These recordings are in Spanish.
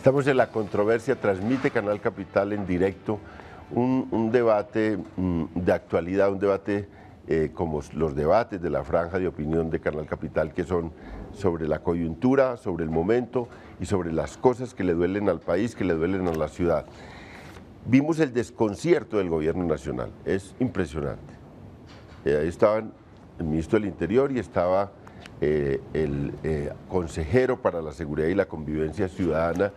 Estamos en la controversia, transmite Canal Capital en directo un debate de actualidad, un debate como los debates de la franja de opinión de Canal Capital, que son sobre la coyuntura, sobre el momento y sobre las cosas que le duelen al país, que le duelen a la ciudad. Vimos el desconcierto del gobierno nacional, es impresionante. Ahí estaban el ministro del Interior y estaba el consejero para la seguridad y la convivencia ciudadana,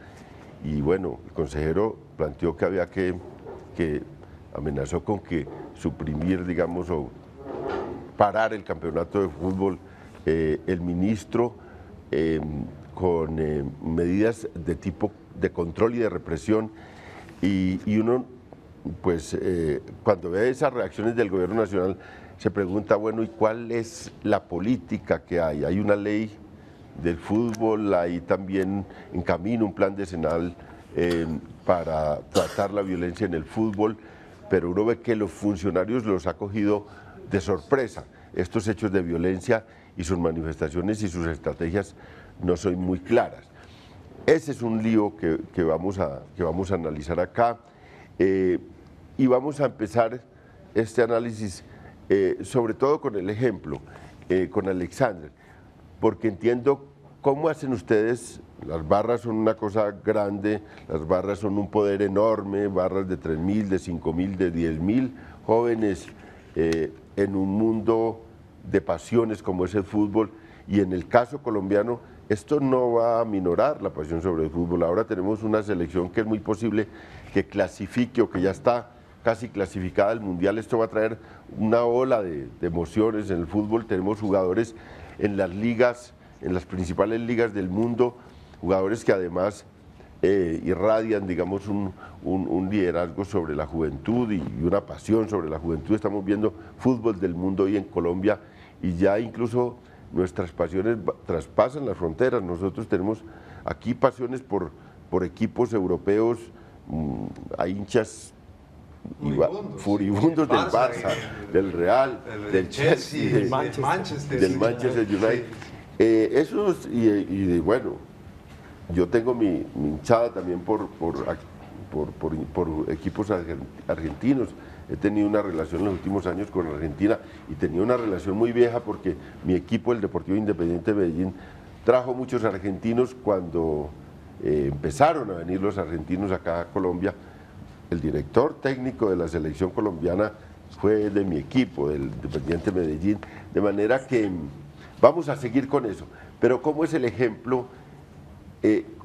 y bueno, el consejero planteó que había que amenazó con que suprimir, digamos, o parar el campeonato de fútbol, el ministro con medidas de tipo de control y de represión, y uno, pues, cuando ve esas reacciones del gobierno nacional, se pregunta, bueno, ¿y cuál es la política que hay? Hay una ley del fútbol, hay también en camino un plan decenal para tratar la violencia en el fútbol, pero uno ve que los funcionarios los ha cogido de sorpresa. Estos hechos de violencia y sus manifestaciones y sus estrategias no son muy claras. Ese es un lío que vamos a analizar acá, y vamos a empezar este análisis sobre todo con el ejemplo, con Alexander, porque entiendo cómo hacen ustedes. Las barras son una cosa grande, las barras son un poder enorme, barras de 3.000, de 5.000, de 10.000 jóvenes en un mundo de pasiones como es el fútbol, y en el caso colombiano esto no va a minorar la pasión sobre el fútbol. Ahora tenemos una selección que es muy posible que clasifique o que ya está casi clasificada al Mundial. Esto va a traer una ola de emociones en el fútbol. Tenemos jugadores en las ligas, en las principales ligas del mundo, jugadores que además irradian, digamos, un liderazgo sobre la juventud y una pasión sobre la juventud. Estamos viendo fútbol del mundo hoy en Colombia, y ya incluso nuestras pasiones traspasan las fronteras. Nosotros tenemos aquí pasiones por equipos europeos, hay hinchas furibundos del Barça, del Real, del Chelsea, del Manchester United. Bueno, yo tengo mi hinchada también por equipos argentinos. He tenido una relación en los últimos años con Argentina, y tenía una relación muy vieja porque mi equipo, el Deportivo Independiente de Medellín, trajo muchos argentinos. Cuando empezaron a venir los argentinos acá a Colombia, el director técnico de la selección colombiana fue de mi equipo, del Independiente Medellín, de manera que vamos a seguir con eso. Pero ¿cómo es el ejemplo?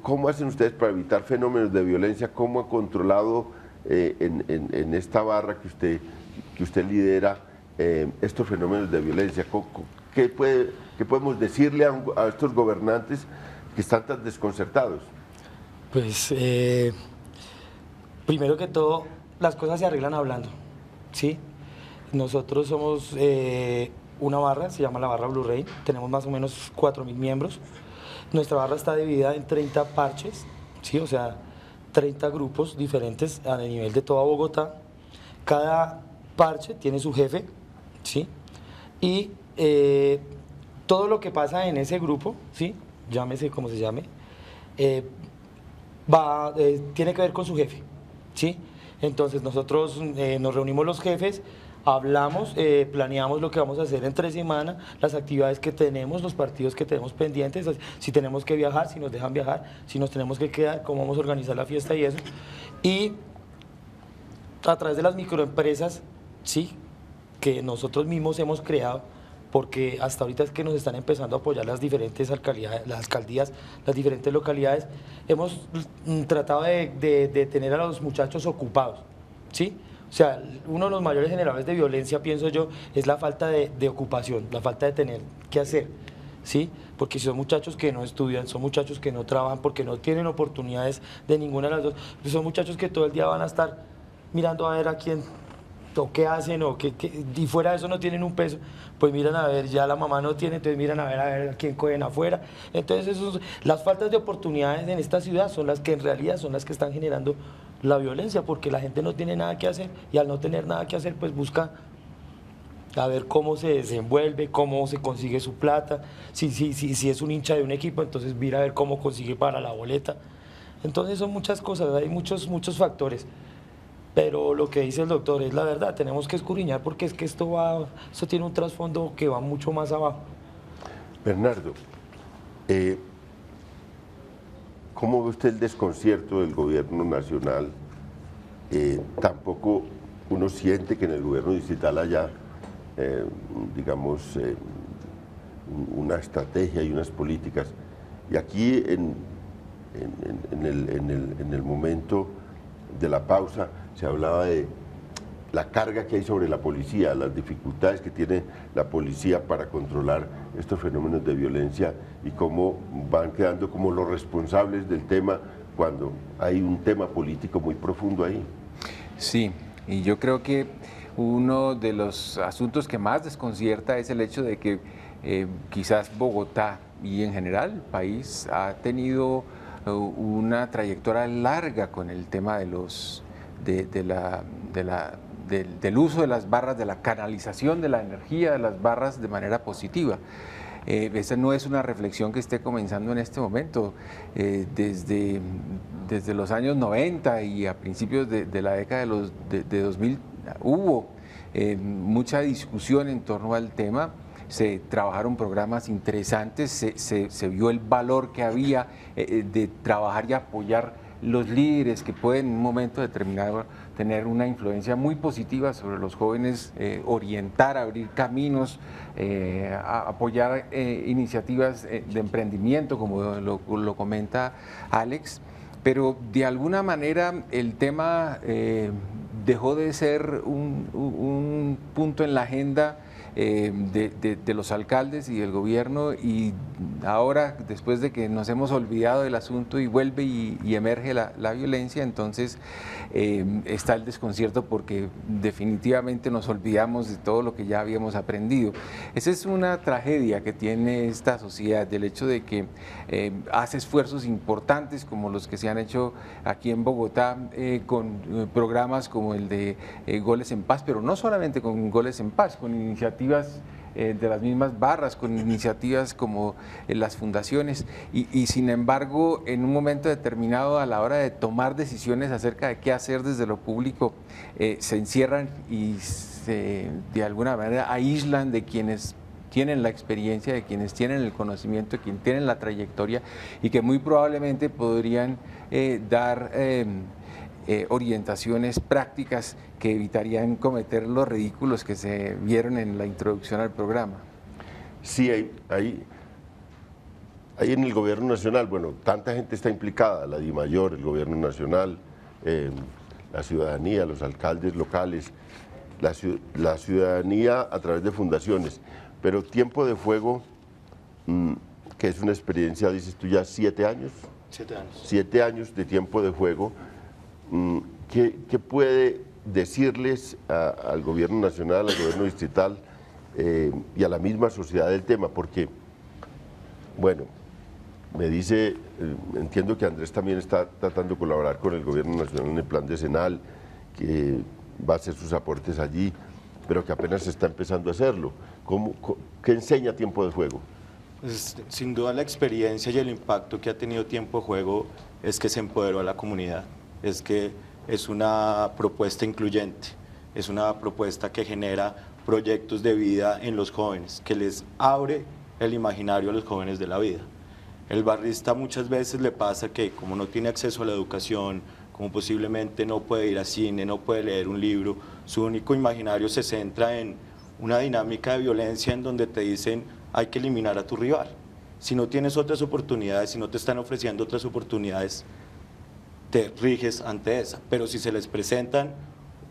¿Cómo hacen ustedes para evitar fenómenos de violencia? ¿Cómo ha controlado en esta barra que usted lidera estos fenómenos de violencia? ¿Qué podemos decirle a estos gobernantes que están tan desconcertados? Pues primero que todo, las cosas se arreglan hablando, ¿sí? Nosotros somos una barra, se llama la barra Blue Rain, tenemos más o menos 4.000 miembros. Nuestra barra está dividida en 30 parches, ¿sí? O sea, 30 grupos diferentes a nivel de toda Bogotá. Cada parche tiene su jefe, ¿sí? Y todo lo que pasa en ese grupo, ¿sí? Llámese como se llame, tiene que ver con su jefe, ¿sí? Entonces nosotros nos reunimos los jefes, hablamos, planeamos lo que vamos a hacer entre semana, las actividades que tenemos, los partidos que tenemos pendientes, si tenemos que viajar, si nos dejan viajar, si nos tenemos que quedar, cómo vamos a organizar la fiesta y eso. Y a través de las microempresas, sí, que nosotros mismos hemos creado, porque hasta ahorita es que nos están empezando a apoyar las diferentes alcaldías, las diferentes localidades, hemos tratado de tener a los muchachos ocupados, ¿sí? O sea, uno de los mayores generadores de violencia, pienso yo, es la falta de ocupación, la falta de tener qué hacer, ¿sí? Porque son muchachos que no estudian, son muchachos que no trabajan, porque no tienen oportunidades de ninguna de las dos, son muchachos que todo el día van a estar mirando a ver a quién, o qué hacen, y fuera de eso no tienen un peso, pues miran a ver, ya la mamá no tiene, entonces miran a ver a quién cogen afuera. Entonces las faltas de oportunidades en esta ciudad son las que en realidad son las que están generando la violencia, porque la gente no tiene nada que hacer, y al no tener nada que hacer, pues busca a ver cómo se desenvuelve, cómo se consigue su plata. Si es un hincha de un equipo, entonces mira a ver cómo consigue para la boleta. Entonces son muchas cosas, hay muchos factores. Pero lo que dice el doctor es la verdad, tenemos que escudriñar porque es que esto tiene un trasfondo que va mucho más abajo. Bernardo, ¿cómo ve usted el desconcierto del gobierno nacional? Tampoco uno siente que en el gobierno distrital haya, digamos, una estrategia y unas políticas. Y aquí en el momento de la pausa se hablaba de la carga que hay sobre la policía, las dificultades que tiene la policía para controlar estos fenómenos de violencia y cómo van quedando como los responsables del tema cuando hay un tema político muy profundo ahí. Sí, y yo creo que uno de los asuntos que más desconcierta es el hecho de que quizás Bogotá y en general el país ha tenido una trayectoria larga con el tema del uso de las barras, de la canalización de la energía de las barras de manera positiva. Esa no es una reflexión que esté comenzando en este momento. Desde los años 90 y a principios de la década de 2000 hubo mucha discusión en torno al tema. Se trabajaron programas interesantes, se vio el valor que había de trabajar y apoyar los líderes que pueden en un momento determinado tener una influencia muy positiva sobre los jóvenes, orientar, abrir caminos, apoyar iniciativas de emprendimiento, como lo comenta Alex, pero de alguna manera el tema dejó de ser un punto en la agenda de los alcaldes y del gobierno, y ahora, después de que nos hemos olvidado del asunto y vuelve y emerge la violencia, entonces está el desconcierto porque definitivamente nos olvidamos de todo lo que ya habíamos aprendido. Esa es una tragedia que tiene esta sociedad, del hecho de que hace esfuerzos importantes como los que se han hecho aquí en Bogotá con programas como el de Goles en Paz, pero no solamente con Goles en Paz, con iniciativas de las mismas barras, con iniciativas como las fundaciones y sin embargo en un momento determinado a la hora de tomar decisiones acerca de qué hacer desde lo público se encierran y de alguna manera aíslan de quienes tienen la experiencia, de quienes tienen el conocimiento, de quienes tienen la trayectoria y que muy probablemente podrían dar orientaciones prácticas que evitarían cometer los ridículos que se vieron en la introducción al programa. Sí, hay en el gobierno nacional, bueno, tanta gente está implicada, la DIMAYOR, el gobierno nacional, la ciudadanía, los alcaldes locales, la ciudadanía a través de fundaciones, pero Tiempo de Fuego, que es una experiencia, dices tú ya 7 años. 7 años. 7 años de Tiempo de Fuego. ¿Qué puede decirles al gobierno nacional, al gobierno distrital y a la misma sociedad del tema? Porque, bueno, me dice, entiendo que Andrés también está tratando de colaborar con el gobierno nacional en el plan decenal, que va a hacer sus aportes allí, pero que apenas está empezando a hacerlo. ¿Qué enseña Tiempo de Fuego? Pues, sin duda la experiencia y el impacto que ha tenido Tiempo de Juego es que se empoderó a la comunidad. Es que es una propuesta incluyente, es una propuesta que genera proyectos de vida en los jóvenes, que les abre el imaginario a los jóvenes de la vida. El barrista muchas veces le pasa que como no tiene acceso a la educación, como posiblemente no puede ir a cine, no puede leer un libro, su único imaginario se centra en una dinámica de violencia en donde te dicen hay que eliminar a tu rival. Si no tienes otras oportunidades, si no te están ofreciendo otras oportunidades, te riges ante esa, pero si se les presentan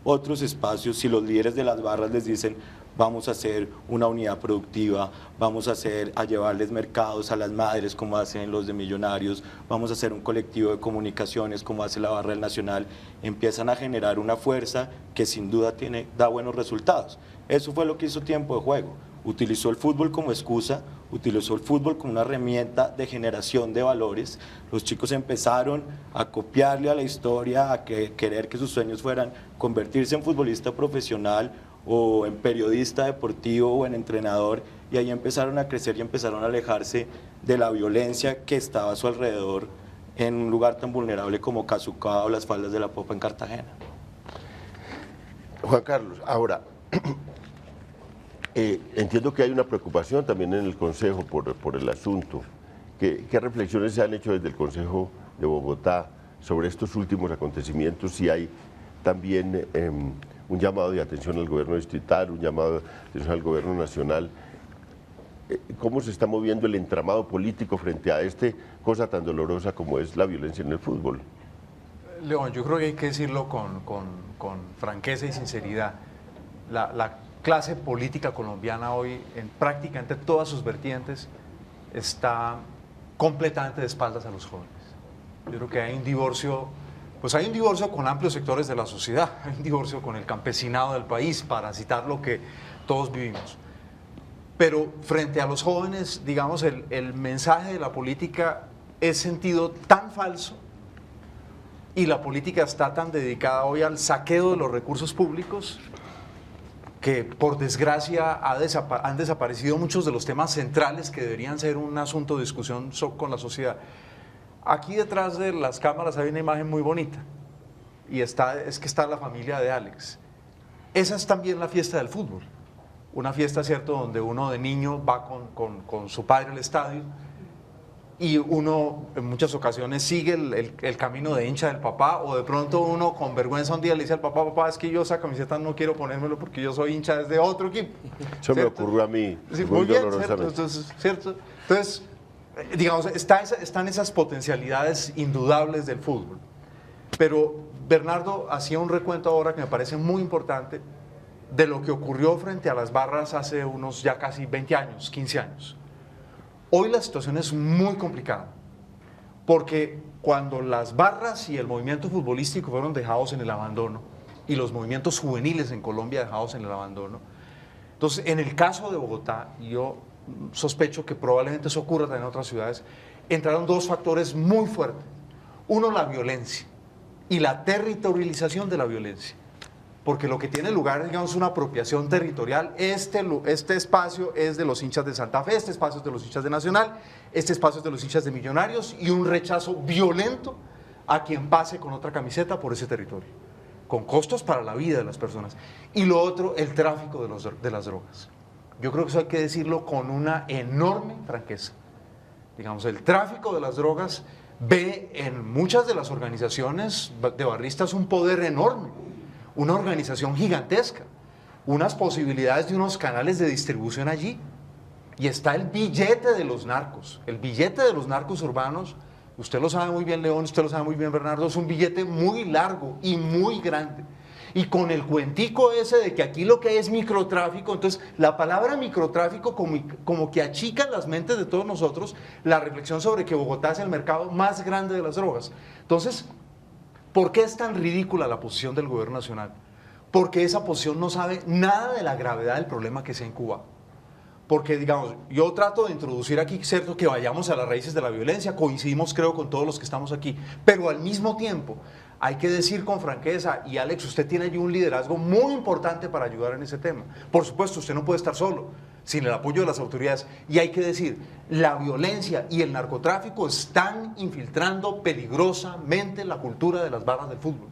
otros espacios, si los líderes de las barras les dicen vamos a hacer una unidad productiva, vamos a llevarles mercados a las madres como hacen los de Millonarios, vamos a hacer un colectivo de comunicaciones como hace la Barra del Nacional, empiezan a generar una fuerza que sin duda da buenos resultados. Eso fue lo que hizo Tiempo de Juego. Utilizó el fútbol como excusa, utilizó el fútbol como una herramienta de generación de valores. Los chicos empezaron a copiarle a la historia, a querer que sus sueños fueran convertirse en futbolista profesional o en periodista deportivo o en entrenador, y ahí empezaron a crecer y empezaron a alejarse de la violencia que estaba a su alrededor en un lugar tan vulnerable como Casucá o las faldas de la Popa en Cartagena. Juan Carlos, ahora, entiendo que hay una preocupación también en el Consejo por el asunto. ¿Qué reflexiones se han hecho desde el Consejo de Bogotá sobre estos últimos acontecimientos? Si hay también un llamado de atención al gobierno distrital, un llamado de atención al gobierno nacional. ¿Cómo se está moviendo el entramado político frente a esta cosa tan dolorosa como es la violencia en el fútbol? León, yo creo que hay que decirlo con franqueza y sinceridad. La clase política colombiana hoy, en prácticamente todas sus vertientes, está completamente de espaldas a los jóvenes. Yo creo que hay un divorcio, pues hay un divorcio con amplios sectores de la sociedad, hay un divorcio con el campesinado del país, para citar lo que todos vivimos. Pero frente a los jóvenes, digamos, el mensaje de la política es sentido tan falso y la política está tan dedicada hoy al saqueo de los recursos públicos que, por desgracia, han desaparecido muchos de los temas centrales que deberían ser un asunto de discusión con la sociedad. Aquí detrás de las cámaras hay una imagen muy bonita y es que está la familia de Alex. Esa es también la fiesta del fútbol. Una fiesta, ¿cierto?, donde uno de niño va con su padre al estadio y uno en muchas ocasiones sigue el camino de hincha del papá, o de pronto uno con vergüenza un día le dice al papá: papá, es que yo esa camiseta no quiero ponérmelo porque yo soy hincha desde otro equipo. Eso me ocurrió a mí, sí, muy bien, dolorosamente. Entonces, digamos, están esas potencialidades indudables del fútbol. Pero Bernardo hacía un recuento ahora que me parece muy importante de lo que ocurrió frente a las barras hace unos ya casi 20 años, 15 años. Hoy la situación es muy complicada, porque cuando las barras y el movimiento futbolístico fueron dejados en el abandono, y los movimientos juveniles en Colombia dejados en el abandono, entonces en el caso de Bogotá, yo sospecho que probablemente eso ocurra también en otras ciudades, entraron dos factores muy fuertes. Uno, la violencia y la territorialización de la violencia. Porque lo que tiene lugar, digamos, es una apropiación territorial. Este espacio es de los hinchas de Santa Fe, este espacio es de los hinchas de Nacional, este espacio es de los hinchas de Millonarios, y un rechazo violento a quien pase con otra camiseta por ese territorio, con costos para la vida de las personas. Y lo otro, el tráfico de las drogas. Yo creo que eso hay que decirlo con una enorme franqueza. Digamos, el tráfico de las drogas ve en muchas de las organizaciones de barristas un poder enorme, una organización gigantesca, unas posibilidades de unos canales de distribución allí. Y está el billete de los narcos, el billete de los narcos urbanos. Usted lo sabe muy bien, León, usted lo sabe muy bien, Bernardo, es un billete muy largo y muy grande. Y con el cuentico ese de que aquí lo que hay es microtráfico, entonces la palabra microtráfico como que achica en las mentes de todos nosotros la reflexión sobre que Bogotá es el mercado más grande de las drogas. Entonces, ¿por qué es tan ridícula la posición del gobierno nacional? Porque esa posición no sabe nada de la gravedad del problema que se ha incubado. Porque, digamos, yo trato de introducir aquí, cierto, que vayamos a las raíces de la violencia, coincidimos creo con todos los que estamos aquí, pero al mismo tiempo hay que decir con franqueza, y Alex, usted tiene allí un liderazgo muy importante para ayudar en ese tema. Por supuesto, usted no puede estar solo, sin el apoyo de las autoridades. Y hay que decir, la violencia y el narcotráfico están infiltrando peligrosamente la cultura de las barras del fútbol.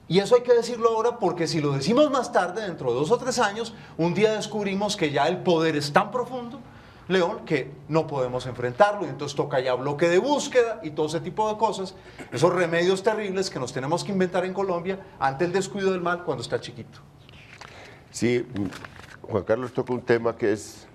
Y eso hay que decirlo ahora, porque si lo decimos más tarde, dentro de 2 o 3 años, un día descubrimos que ya el poder es tan profundo, León, que no podemos enfrentarlo, y entonces toca ya bloque de búsqueda y todo ese tipo de cosas, esos remedios terribles que nos tenemos que inventar en Colombia ante el descuido del mal cuando está chiquito. Sí, Juan Carlos toca un tema que es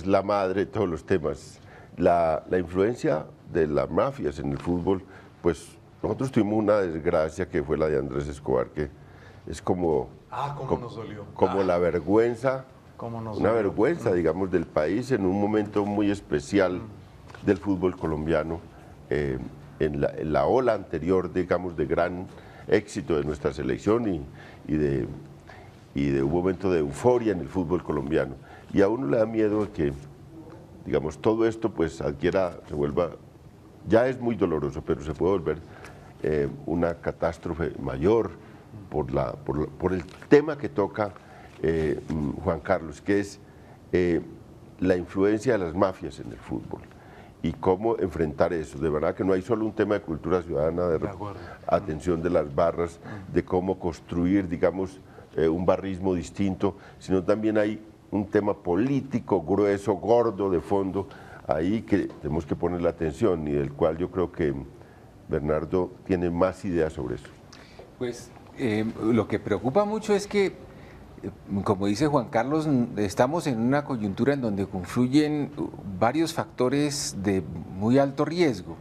la madre de todos los temas, la influencia de las mafias en el fútbol. Pues nosotros tuvimos una desgracia que fue la de Andrés Escobar, que es como, nos dolió. como la vergüenza, una vergüenza, digamos, del país en un momento muy especial del fútbol colombiano, en la ola anterior, digamos, de gran éxito de nuestra selección y de un momento de euforia en el fútbol colombiano. Y a uno le da miedo que, digamos, todo esto pues se vuelva, ya es muy doloroso, pero se puede volver una catástrofe mayor por el tema que toca Juan Carlos, que es la influencia de las mafias en el fútbol. y cómo enfrentar eso. De verdad que no hay solo un tema de cultura ciudadana, de atención de las barras, de cómo construir, digamos, un barrismo distinto, sino también hay un tema político grueso, gordo, de fondo, ahí que tenemos que poner la atención y del cual yo creo que Bernardo tiene más ideas sobre eso. Pues lo que preocupa mucho es que, como dice Juan Carlos, estamos en una coyuntura en donde confluyen varios factores de muy alto riesgo.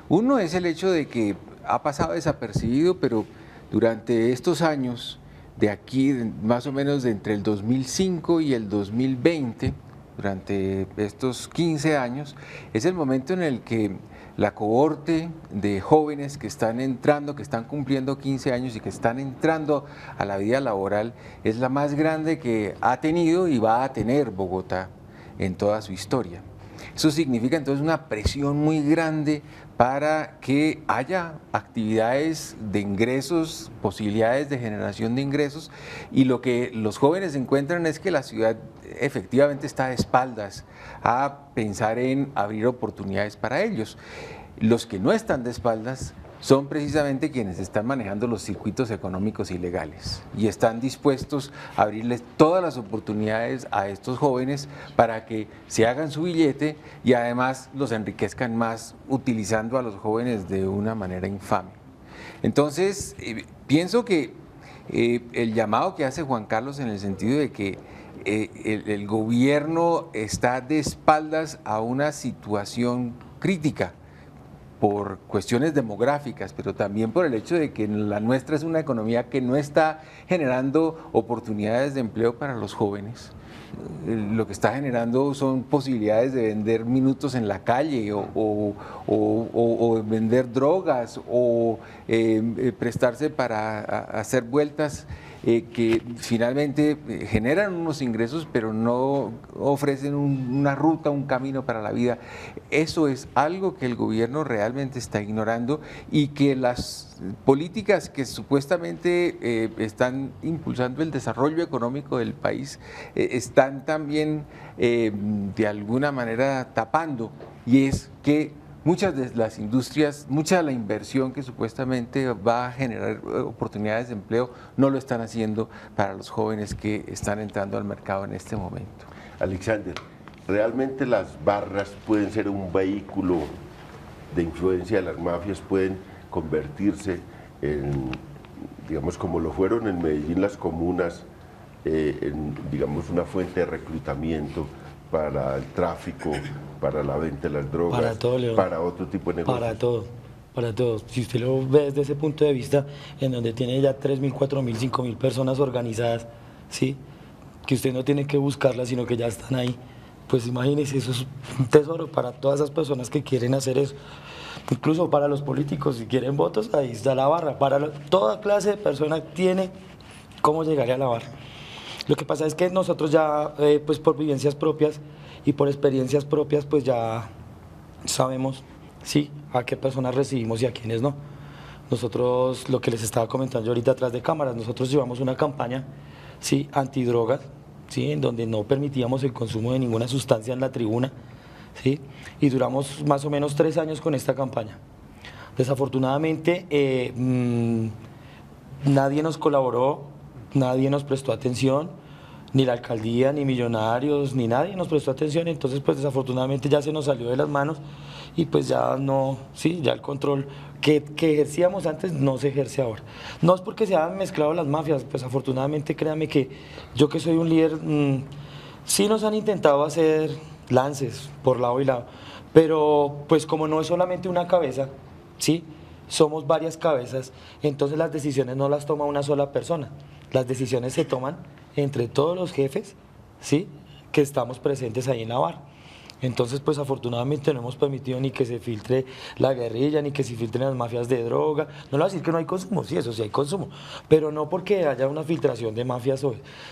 Uno es el hecho de que ha pasado desapercibido, pero durante estos años, de aquí más o menos de entre el 2005 y el 2020, durante estos 15 años, es el momento en el que la cohorte de jóvenes que están entrando, que están cumpliendo 15 años y que están entrando a la vida laboral, es la más grande que ha tenido y va a tener Bogotá en toda su historia. Eso significa entonces una presión muy grande para que haya actividades de ingresos, posibilidades de generación de ingresos, y lo que los jóvenes encuentran es que la ciudad efectivamente está de espaldas a pensar en abrir oportunidades para ellos. Los que no están de espaldas son precisamente quienes están manejando los circuitos económicos ilegales y están dispuestos a abrirles todas las oportunidades a estos jóvenes para que se hagan su billete y además los enriquezcan más utilizando a los jóvenes de una manera infame. Entonces, pienso que el llamado que hace Juan Carlos en el sentido de que el gobierno está de espaldas a una situación crítica, por cuestiones demográficas, pero también por el hecho de que la nuestra es una economía que no está generando oportunidades de empleo para los jóvenes. Lo que está generando son posibilidades de vender minutos en la calle o vender drogas o prestarse para hacer vueltas que finalmente generan unos ingresos pero no ofrecen una ruta, un camino para la vida. Eso es algo que el gobierno realmente está ignorando y que las políticas que supuestamente están impulsando el desarrollo económico del país están también de alguna manera tapando, y es que muchas de las industrias, mucha de la inversión que supuestamente va a generar oportunidades de empleo no lo están haciendo para los jóvenes que están entrando al mercado en este momento. Alexander, ¿realmente las barras pueden ser un vehículo de influencia de las mafias? ¿Pueden convertirse en, digamos, como lo fueron en Medellín las comunas, en, digamos, una fuente de reclutamiento para el tráfico, para la venta de las drogas, para todo, León, para otro tipo de negocios? Para todo. Si usted lo ve desde ese punto de vista, en donde tiene ya 3.000, 4.000, 5.000 personas organizadas, ¿sí? Que usted no tiene que buscarlas, sino que ya están ahí, pues imagínese, eso es un tesoro para todas esas personas que quieren hacer eso. Incluso para los políticos, si quieren votos, ahí está la barra. Toda clase de persona tiene cómo llegar a la barra. Lo que pasa es que nosotros ya, pues por vivencias propias y por experiencias propias, pues ya sabemos, sí, a qué personas recibimos y a quiénes no. Nosotros, lo que les estaba comentando yo ahorita atrás de cámaras, nosotros llevamos una campaña, sí, antidrogas, sí, en donde no permitíamos el consumo de ninguna sustancia en la tribuna, sí, y duramos más o menos 3 años con esta campaña. Desafortunadamente, nadie nos colaboró, nadie nos prestó atención, ni la alcaldía, ni Millonarios, ni nadie nos prestó atención, entonces pues desafortunadamente ya se nos salió de las manos y pues ya no, sí, ya el control que ejercíamos antes no se ejerce ahora. No es porque se hayan mezclado las mafias, pues afortunadamente créanme que yo que soy un líder, sí nos han intentado hacer lances por lado y lado, pero pues como no es solamente una cabeza, sí, somos varias cabezas, entonces las decisiones no las toma una sola persona. Las decisiones se toman entre todos los jefes, ¿sí?, que estamos presentes ahí en la barra. Entonces, pues afortunadamente no hemos permitido ni que se filtre la guerrilla, ni que se filtren las mafias de droga. No le voy a decir que no hay consumo, sí, eso sí hay consumo, pero no porque haya una filtración de mafias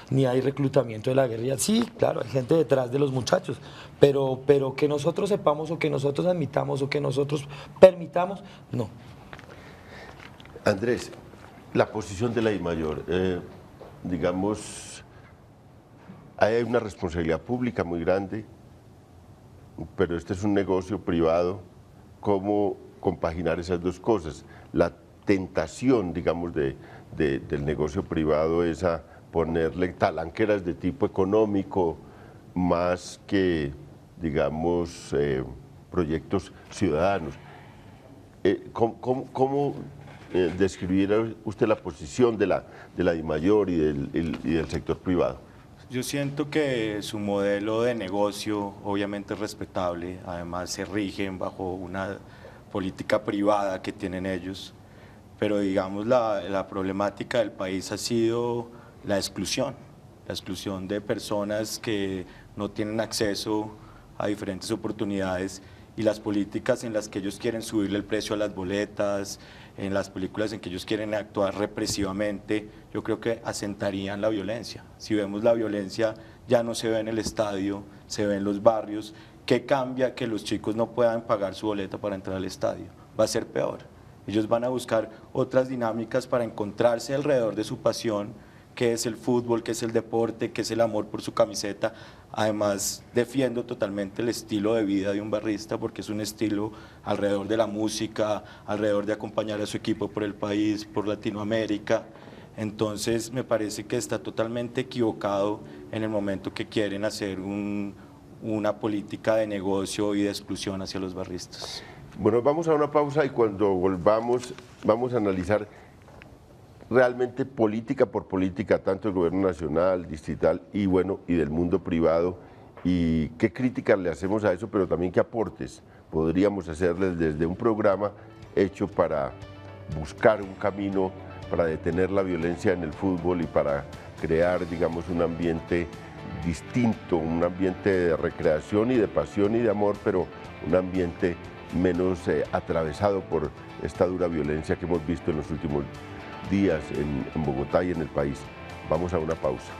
ni hay reclutamiento de la guerrilla. Sí, claro, hay gente detrás de los muchachos, pero que nosotros sepamos o que nosotros admitamos o que nosotros permitamos, no. Andrés, la posición de la DIMAYOR, digamos, hay una responsabilidad pública muy grande, pero este es un negocio privado. ¿Cómo compaginar esas dos cosas? La tentación, digamos, del negocio privado es a ponerle talanqueras de tipo económico más que, digamos, proyectos ciudadanos. ¿Cómo describiría usted la posición de la DIMAYOR y del sector privado? Yo siento que su modelo de negocio obviamente es respetable, además se rigen bajo una política privada que tienen ellos, pero digamos la problemática del país ha sido la exclusión de personas que no tienen acceso a diferentes oportunidades y las políticas en las que ellos quieren subirle el precio a las boletas, en las películas en que ellos quieren actuar represivamente, yo creo que asentarían la violencia. Si vemos la violencia ya no se ve en el estadio, se ve en los barrios. ¿Qué cambia que los chicos no puedan pagar su boleta para entrar al estadio? Va a ser peor. Ellos van a buscar otras dinámicas para encontrarse alrededor de su pasión, que es el fútbol, que es el deporte, que es el amor por su camiseta. Además, defiendo totalmente el estilo de vida de un barrista porque es un estilo alrededor de la música, alrededor de acompañar a su equipo por el país, por Latinoamérica. Entonces, me parece que está totalmente equivocado en el momento que quieren hacer una política de negocio y de exclusión hacia los barristas. Bueno, vamos a una pausa y cuando volvamos vamos a analizar realmente política por política, tanto del gobierno nacional, distrital y del mundo privado, y qué críticas le hacemos a eso, pero también qué aportes podríamos hacerles desde un programa hecho para buscar un camino para detener la violencia en el fútbol y para crear, digamos, un ambiente distinto, un ambiente de recreación y de pasión y de amor, pero un ambiente menos atravesado por esta dura violencia que hemos visto en los últimos días en Bogotá y en el país. Vamos a una pausa.